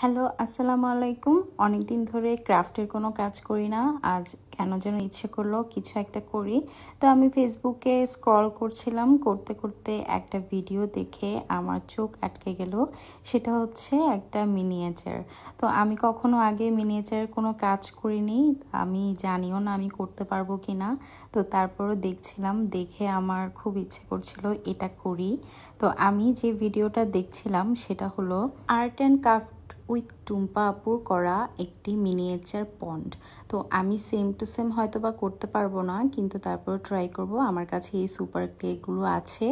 Hello, আসসালামু আলাইকুম। অনেকদিন ধরে ক্রাফটের কোনো কাজ করি না। আজ কেন যেন ইচ্ছে করলো কিছু একটা করি। তো আমি ফেসবুকে স্ক্রল করছিলাম, করতে করতে একটা ভিডিও দেখে আমার চোখ আটকে গেল। সেটা হচ্ছে একটা মিনিয়েচার। তো আমি কখনো আগে মিনিয়েচারের কোনো কাজ করিনি, আমি জানিও না আমি করতে পারবো কি না। তো তারপরও দেখছিলাম, দেখে আমার খুব ইচ্ছে করছিল এটা করি। তো আমি যে ভিডিওটা দেখছিলাম সেটা হলো art and craft with Tumpa আপুর করা একটি মিনিয়েচার পন্ড। তো আমি সেম টু সেম হয়তো বা করতে পারবো না, কিন্তু তারপর ট্রাই করব। আমার কাছে এই সুপার ক্লেগুলো আছে,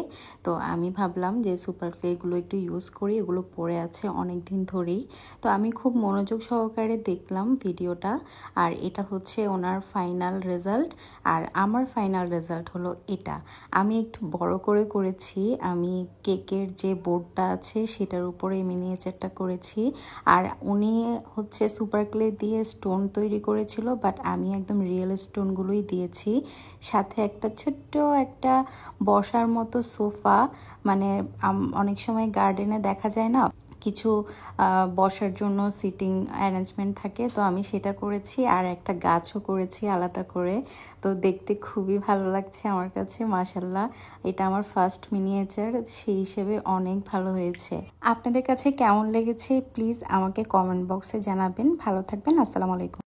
তো আমি ভাবলাম যে সুপার ক্লেগুলো একটু ইউজ করি। এগুলো পড়ে আছে অনেক দিন ধরেই। তো আমি খুব মনোযোগ সহকারে দেখলাম ভিডিওটা, আর এটা হচ্ছে ওনার ফাইনাল রেজাল্ট। আর আমার ফাইনাল রেজাল্ট হলো এটা। আমি একটু বড় করে করেছি, আমি কেকের যে বোর্ডটা আছে সেটার উপরে মিনিয়েচারটা করেছি। আর উনি হচ্ছে সুপার ক্লে দিয়ে স্টোন তৈরি করেছিল, বাট আমি একদম রিয়েল স্টোনগুলোই দিয়েছি। সাথে একটা ছোট্ট একটা বসার মতো সোফা, মানে অনেক সময় গার্ডেনে দেখা যায় না কিছু বসার জন্য সিটিং অ্যারেঞ্জমেন্ট থাকে, তো আমি সেটা করেছি। আর একটা গাছও করেছি আলাদা করে। তো দেখতে খুবই ভালো লাগছে আমার কাছে, মাশাল্লাহ। এটা আমার ফার্স্ট মিনিয়েচার, সেই হিসেবে অনেক ভালো হয়েছে। আপনাদের কাছে কেমন লেগেছে প্লিজ আমাকে কমেন্ট বক্সে জানাবেন। ভালো থাকবেন, আসসালামু আলাইকুম।